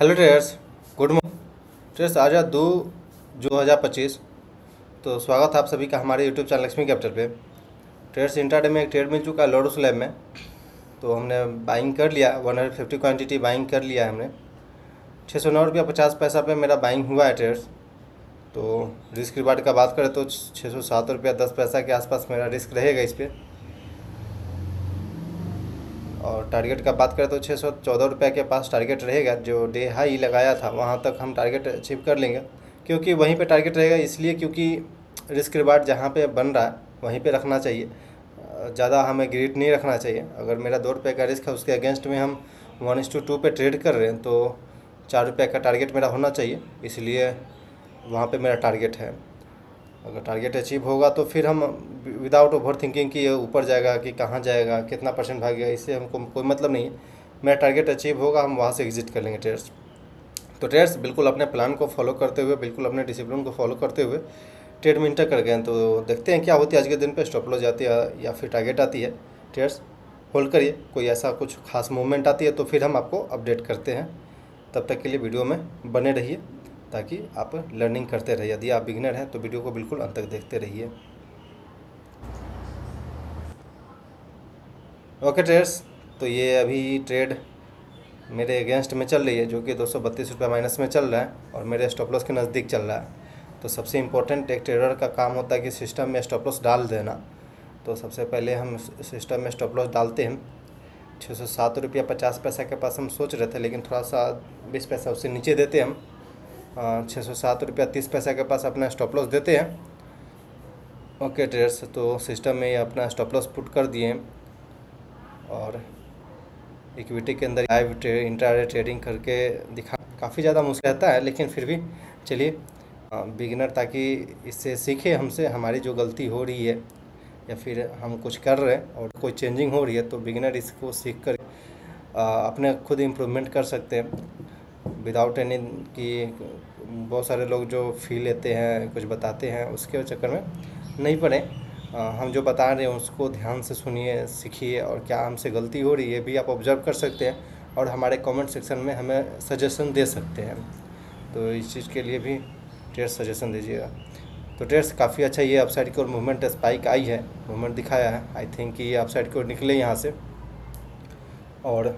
Hello traders, good morning traders. आज है 2/2025। तो स्वागत है आप सभी का हमारे यूट्यूब चैनल लक्ष्मी कैपिटल पे। ट्रेडर्स, इंट्राडे में एक ट्रेड मिल चुका है लोटस लैब में। तो हमने बाइंग कर लिया, 150 क्वांटिटी बाइंग कर लिया है हमने। 609 रुपया 50 पैसा पे मेरा बाइंग हुआ है ट्रेडर्स। तो रिस्क रिवार्ड का बात करें तो 607 रुपया 10 पैसा के आसपास मेरा रिस्क रहेगा इस पर। और टारगेट का बात करें तो 614 रुपये के पास टारगेट रहेगा। जो डे हाई लगाया था वहाँ तक हम टारगेट अचीव कर लेंगे, क्योंकि वहीं पे टारगेट रहेगा। इसलिए क्योंकि रिस्क रिवार्ड जहाँ पे बन रहा है वहीं पे रखना चाहिए, ज़्यादा हमें ग्रीड नहीं रखना चाहिए। अगर मेरा 2 रुपये का रिस्क है, उसके अगेंस्ट में हम 1:2 पे ट्रेड कर रहे हैं, तो 4 रुपये का टारगेट मेरा होना चाहिए। इसलिए वहाँ पे मेरा टारगेट है। अगर टारगेट अचीव होगा तो फिर हम विदाउट ओवर थिंकिंग कि ये ऊपर जाएगा कि कहाँ जाएगा, कितना परसेंट भागेगा, इससे हमको कोई मतलब नहीं है। मेरा टारगेट अचीव होगा, हम वहाँ से एग्जिट कर लेंगे ट्रेड्स। तो ट्रेड्स बिल्कुल अपने प्लान को फॉलो करते हुए, बिल्कुल अपने डिसिप्लिन को फॉलो करते हुए ट्रेड में इंटर कर गए हैं। तो देखते हैं क्या होती है आज के दिन पे, स्टॉप लॉस जाती है या फिर टारगेट आती है। ट्रेड्स होल्ड करिए, कोई ऐसा कुछ खास मूवमेंट आती है तो फिर हम आपको अपडेट करते हैं। तब तक के लिए वीडियो में बने रहिए ताकि आप लर्निंग करते रहिए। यदि आप बिगिनर हैं तो वीडियो को बिल्कुल अंत तक देखते रहिए। ओके ट्रेड्स, तो ये अभी ट्रेड मेरे अगेंस्ट में चल रही है, जो कि 232 रुपये माइनस में चल रहा है और मेरे स्टॉप लॉस के नज़दीक चल रहा है। तो सबसे इम्पोर्टेंट एक ट्रेडर का काम होता है कि सिस्टम में स्टॉप लॉस डाल देना। तो सबसे पहले हम सिस्टम में स्टॉप लॉस डालते हैं। 607 रुपया 50 पैसा के पास हम सोच रहे थे, लेकिन थोड़ा सा 20 पैसा उससे नीचे देते हैं हम। 607 रुपया 30 पैसा के पास अपना स्टॉप लॉस देते हैं। ओके ट्रेडर्स, तो सिस्टम में अपना स्टॉप लॉस पुट कर दिए और इक्विटी के अंदर लाइव इंट्राडे ट्रेडिंग करके दिखा काफ़ी ज़्यादा मुश्किल रहता है, लेकिन फिर भी चलिए बिगिनर ताकि इससे सीखे हमसे, हमारी जो गलती हो रही है या फिर हम कुछ कर रहे हैं और कोई चेंजिंग हो रही है, तो बिगिनर इसको सीख कर अपने खुद इम्प्रूवमेंट कर सकते हैं विदाउट एनी कि बहुत सारे लोग जो फी लेते हैं, कुछ बताते हैं, उसके चक्कर में नहीं पड़े। हम जो बता रहे हैं उसको ध्यान से सुनिए, सीखिए, और क्या हमसे गलती हो रही है भी आप ऑब्जर्व कर सकते हैं और हमारे कमेंट सेक्शन में हमें सजेशन दे सकते हैं। तो इस चीज़ के लिए भी ट्रेड्स सजेशन दीजिएगा। तो ट्रेड्स काफ़ी अच्छा, ये अपसाइड की ओर मूवमेंट स्पाइक आई है, मूवमेंट दिखाया है। आई थिंक कि ये अपसाइड की ओर निकले यहाँ से और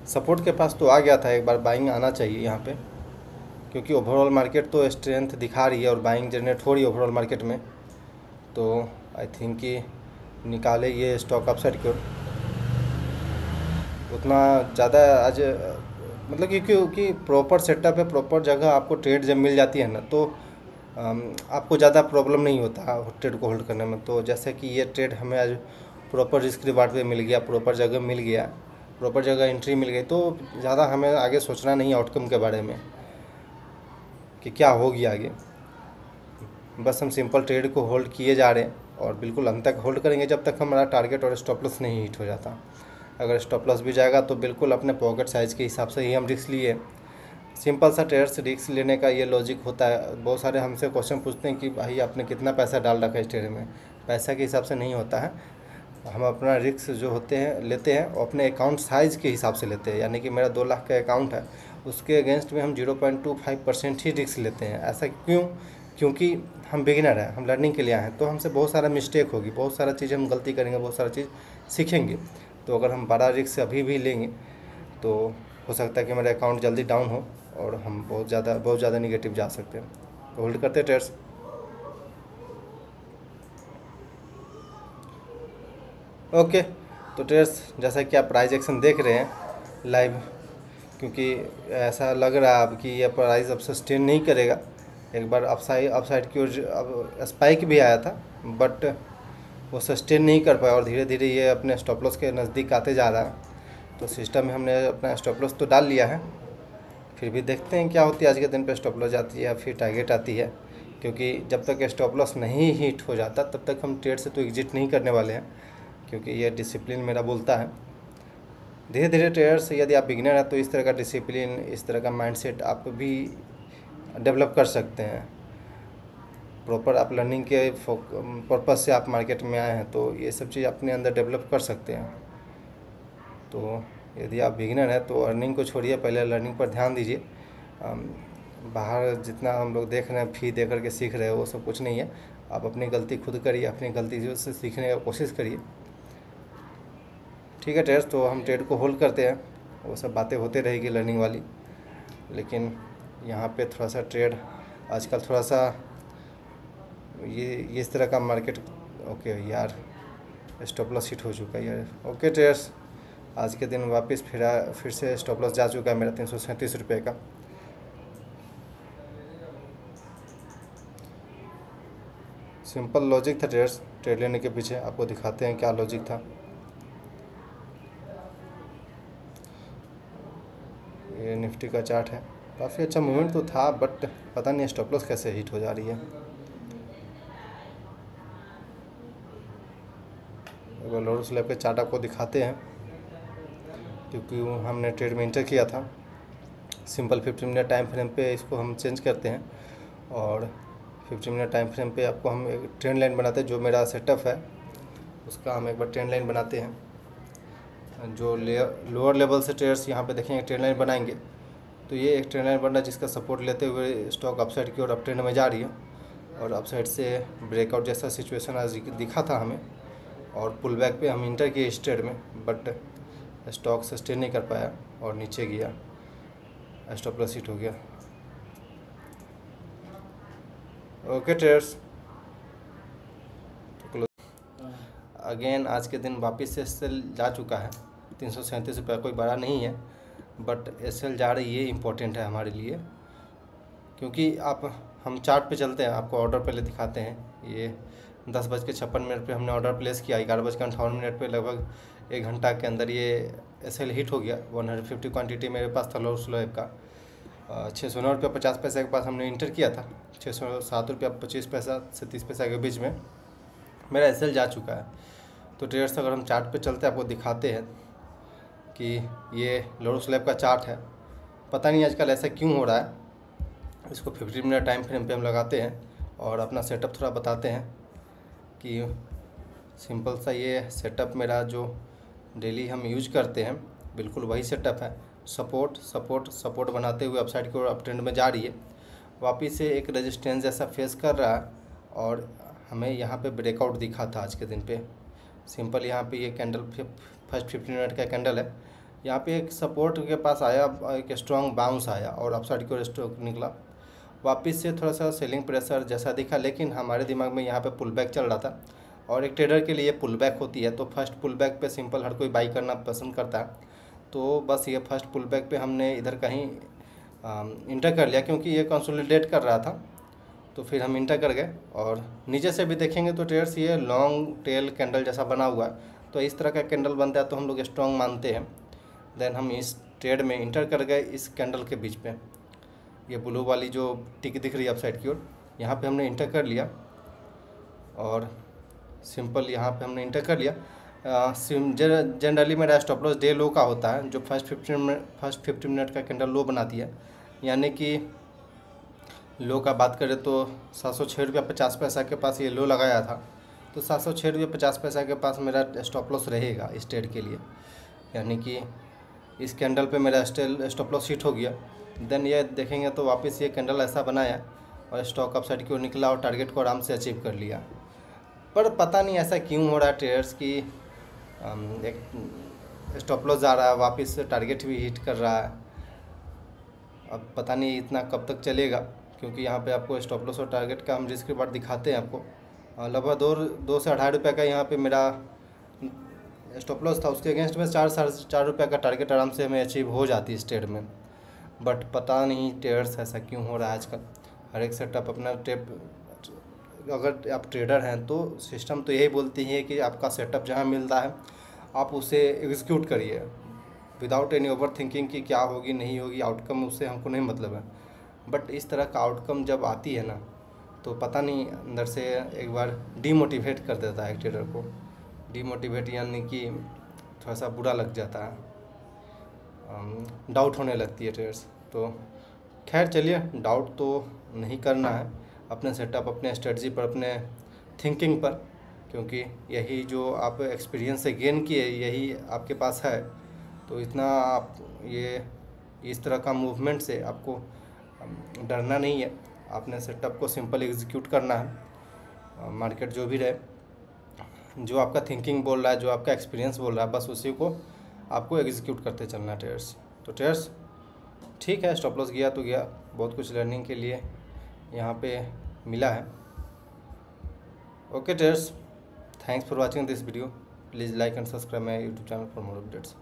सपोर्ट के पास तो आ गया था। एक बार बाइंग आना चाहिए यहाँ पे, क्योंकि ओवरऑल मार्केट तो स्ट्रेंथ दिखा रही है और बाइंग जनरेट हो रही है ओवरऑल मार्केट में। तो आई थिंक कि निकाले ये स्टॉक अपसाइड की ओर। उतना ज़्यादा आज मतलब क्योंकि प्रॉपर सेटअप है, प्रॉपर जगह आपको ट्रेड जब मिल जाती है ना, तो आपको ज़्यादा प्रॉब्लम नहीं होता ट्रेड को होल्ड करने में। तो जैसे कि ये ट्रेड हमें आज प्रॉपर रिस्क रिवार्ड पे मिल गया, प्रॉपर जगह मिल गया, प्रॉपर जगह एंट्री मिल गई, तो ज़्यादा हमें आगे सोचना नहीं आउटकम के बारे में कि क्या होगी आगे। बस हम सिंपल ट्रेड को होल्ड किए जा रहे हैं और बिल्कुल अंत तक होल्ड करेंगे जब तक हमारा टारगेट और स्टॉप लॉस नहीं हिट हो जाता। अगर स्टॉप लॉस भी जाएगा तो बिल्कुल अपने पॉकेट साइज़ के हिसाब से ही हम रिस्क लिए। सिंपल सा ट्रेडर्स रिस्क लेने का ये लॉजिक होता है। बहुत सारे हमसे क्वेश्चन पूछते हैं कि भाई आपने कितना पैसा डाल रखा है इस ट्रेड में। पैसा के हिसाब से नहीं होता है, हम अपना रिस्क जो होते हैं लेते हैं और अपने अकाउंट साइज़ के हिसाब से लेते हैं। यानी कि मेरा 2 लाख का अकाउंट है, उसके अगेंस्ट में हम 0.25% ही रिस्क लेते हैं। ऐसा क्यों? क्योंकि हम बिगिनर हैं, हम लर्निंग के लिए आए हैं, तो हमसे बहुत सारा मिस्टेक होगी, बहुत सारा चीज़ हम गलती करेंगे, बहुत सारा चीज़ सीखेंगे। तो अगर हम बड़ा रिस्क अभी भी लेंगे तो हो सकता है कि मेरा अकाउंट जल्दी डाउन हो और हम बहुत ज़्यादा निगेटिव जा सकते हैं। तो होल्ड करते हैं ट्रेड्स। ओके, तो ट्रेड्स जैसा कि आप प्राइस एक्शन देख रहे हैं लाइव, क्योंकि ऐसा लग रहा है अब कि ये प्राइस अब सस्टेन नहीं करेगा। एक बार अपसाइड की ओर अब स्पाइक भी आया था, बट वो सस्टेन नहीं कर पाया और धीरे धीरे ये अपने स्टॉप लॉस के नज़दीक आते जा रहा है। तो सिस्टम में हमने अपना स्टॉप लॉस तो डाल लिया है, फिर भी देखते हैं क्या होती है आज के दिन पे। स्टॉप लॉस आती है फिर टारगेट आती है, क्योंकि जब तक स्टॉप लॉस नहीं हिट हो जाता तब तक हम ट्रेड से तो एग्जिट नहीं करने वाले हैं, क्योंकि ये डिसिप्लिन मेरा बोलता है। धीरे धीरे ट्रेडर्स, यदि आप बिगिनर हैं तो इस तरह का डिसिप्लिन, इस तरह का माइंडसेट आप भी डेवलप कर सकते हैं। प्रॉपर आप लर्निंग के पर्पज़ से आप मार्केट में आए हैं, तो ये सब चीज़ अपने अंदर डेवलप कर सकते हैं। तो यदि आप बिगिनर हैं तो अर्निंग को छोड़िए, पहले लर्निंग पर ध्यान दीजिए। बाहर जितना हम लोग देख रहे हैं, फ़ी दे करके सीख रहे हैं, वो सब कुछ नहीं है। आप अपनी गलती खुद करिए, अपनी गलती से सीखने का कोशिश करिए। ठीक है ट्रेडर्स, तो हम ट्रेड को होल्ड करते हैं, वो सब बातें होते रहेगी लर्निंग वाली। लेकिन यहाँ पे थोड़ा सा ट्रेड आजकल थोड़ा सा ये इस तरह का मार्केट। ओके यार, स्टॉप लॉस हिट हो चुका है यार। ओके ट्रेडर्स, आज के दिन वापस फिर से स्टॉप लॉस जा चुका है मेरा 337 रुपये का। सिंपल लॉजिक था ट्रेडर्स, ट्रेड लेने के पीछे। आपको दिखाते हैं क्या लॉजिक था। ये निफ्टी का चार्ट है, काफ़ी अच्छा मूवमेंट तो था, बट पता नहीं स्टॉप लॉस कैसे हिट हो जा रही है। एक बार लोअर स्लैब के चार्ट आपको दिखाते हैं, क्योंकि हमने ट्रेड में इंटर किया था। सिंपल 15 मिनट टाइम फ्रेम पे इसको हम चेंज करते हैं, और 15 मिनट टाइम फ्रेम पे आपको हम एक ट्रेंड लाइन बनाते हैं। जो मेरा सेटअप है उसका हम एक बार ट्रेंड लाइन बनाते हैं। जो लोअर लेवल से ट्रेडर्स यहाँ पे देखेंगे ट्रेंड लाइन बनाएंगे, तो ये एक ट्रेंड लाइन बन रहा है जिसका सपोर्ट लेते हुए स्टॉक अपसाइड की ओर अप ट्रेंड में जा रही है, और अपसाइड से ब्रेकआउट जैसा सिचुएशन आज दिखा था हमें, और पुल बैक पे हम इंटर किए इस ट्रेड में, बट स्टॉक सस्टेन नहीं कर पाया और नीचे गया, स्टॉप लॉस हिट हो गया। ओके ट्रेडर्स, अगेन आज के दिन वापस से सेल जा चुका है 337 रुपये, कोई बड़ा नहीं है, बट सेल जा रही है इम्पोर्टेंट है हमारे लिए, क्योंकि हम चार्ट पे चलते हैं, आपको ऑर्डर पहले दिखाते हैं। ये 10:56 पे हमने ऑर्डर प्लेस किया, 11:58 पे लगभग 1 घंटा के अंदर ये सेल हिट हो गया। 150 क्वांटिटी मेरे पास था लोअर स्लैब का। 609 रुपये 50 पैसे के पास हमने इंटर किया था। 607 रुपये 25 पैसा से 30 पैसा के बीच में मेरा एसएल जा चुका है। तो ट्रेडर्स, अगर हम चार्ट पे चलते हैं, आपको दिखाते हैं कि ये लोअर स्लैब का चार्ट है। पता नहीं आजकल ऐसा क्यों हो रहा है। इसको 15 मिनट टाइम फ्रेम पे हम लगाते हैं और अपना सेटअप थोड़ा बताते हैं कि सिंपल सा ये सेटअप मेरा जो डेली हम यूज करते हैं, बिल्कुल वही सेटअप है। सपोर्ट सपोर्ट सपोर्ट बनाते हुए अपसाइड की ओर अप ट्रेंड में जा रही है, वापिस से एक रेजिस्टेंस जैसा फेस कर रहा है, और हमें यहाँ पे ब्रेकआउट दिखा था आज के दिन पे। सिंपल यहाँ पे ये कैंडल फर्स्ट 15 मिनट का कैंडल है, यहाँ पे एक सपोर्ट के पास आया, एक स्ट्रॉन्ग बाउंस आया और अपसाइड की ओर स्टॉक निकला। वापस से थोड़ा सा सेलिंग प्रेशर जैसा दिखा, लेकिन हमारे दिमाग में यहाँ पे पुल बैक चल रहा था, और एक ट्रेडर के लिए पुल बैक होती है, तो फर्स्ट पुल बैक पे सिंपल हर कोई बाई करना पसंद करता है। तो बस ये फर्स्ट पुल बैक पे हमने इधर कहीं इंटर कर लिया, क्योंकि ये कंसोलिडेट कर रहा था, तो फिर हम इंटर कर गए। और नीचे से भी देखेंगे तो ट्रेडर्स ये लॉन्ग टेल कैंडल जैसा बना हुआ है, तो इस तरह का कैंडल बनता है तो हम लोग स्ट्रॉन्ग मानते हैं। देन हम इस ट्रेड में इंटर कर गए इस कैंडल के बीच में। ये ब्लू वाली जो टिक दिख रही है अपसाइड की ओर, यहाँ पे हमने इंटर कर लिया, और सिंपल यहाँ पे हमने इंटर कर लिया। जनरली मेरा स्टॉप लॉस डे लो का होता है, जो फर्स्ट 15 मिनट का कैंडल लो बनाती है। यानी कि लो का बात करें तो 706 रुपया 50 पैसा के पास ये लो लगाया था, तो 706 रुपया 50 पैसा के पास मेरा स्टॉप लॉस रहेगा इस ट्रेड के लिए। यानी कि इस कैंडल पे मेरा स्टॉप लॉस हिट हो गया। देन ये देखेंगे तो वापस ये कैंडल ऐसा बनाया और स्टॉक अपसाइड की ओर निकला और टारगेट को आराम से अचीव कर लिया। पर पता नहीं ऐसा क्यों हो रहा है ट्रेडर्स की, एक स्टॉप लॉस जा रहा है, वापस से टारगेट भी हिट कर रहा है। अब पता नहीं इतना कब तक चलेगा, क्योंकि यहाँ पे आपको स्टॉप लॉस और टारगेट का हम रिस्क रिवार्ड दिखाते हैं आपको। लगभग 2 से 2.5 रुपये का यहाँ पे मेरा स्टॉप लॉस था, उसके अगेंस्ट में 4 रुपये का टारगेट आराम से हमें अचीव हो जाती है इस ट्रेड में। बट पता नहीं ट्रेडर्स ऐसा क्यों हो रहा है आजकल। हर एक सेटअप अपना टेप, अगर आप ट्रेडर हैं तो सिस्टम तो यही बोलती है कि आपका सेटअप जहाँ मिलता है आप उसे एग्जीक्यूट करिए विदाउट एनी ओवर थिंकिंग कि क्या होगी नहीं होगी आउटकम, उससे हमको नहीं मतलब है। बट इस तरह का आउटकम जब आती है ना, तो पता नहीं अंदर से एक बार डीमोटिवेट कर देता है एक ट्रेडर को। डीमोटिवेट यानी कि थोड़ा सा बुरा लग जाता है, डाउट होने लगती है ट्रेडर्स। तो खैर चलिए, डाउट तो नहीं करना है अपने सेटअप, अपने स्ट्रेटजी पर, अपने थिंकिंग पर, क्योंकि यही जो आप एक्सपीरियंस से गेन किए यही आपके पास है। तो इतना आप ये इस तरह का मूवमेंट से आपको डरना नहीं है। आपने सेटअप को सिंपल एग्जीक्यूट करना है। मार्केट जो भी रहे, जो आपका थिंकिंग बोल रहा है, जो आपका एक्सपीरियंस बोल रहा है, बस उसी को आपको एग्जीक्यूट करते चलना है ट्रेडर्स। तो ट्रेडर्स ठीक है, स्टॉप लॉस गया तो गया, बहुत कुछ लर्निंग के लिए यहाँ पे मिला है। Okay traders, thanks for watching this video. Please like and subscribe my YouTube channel for more updates.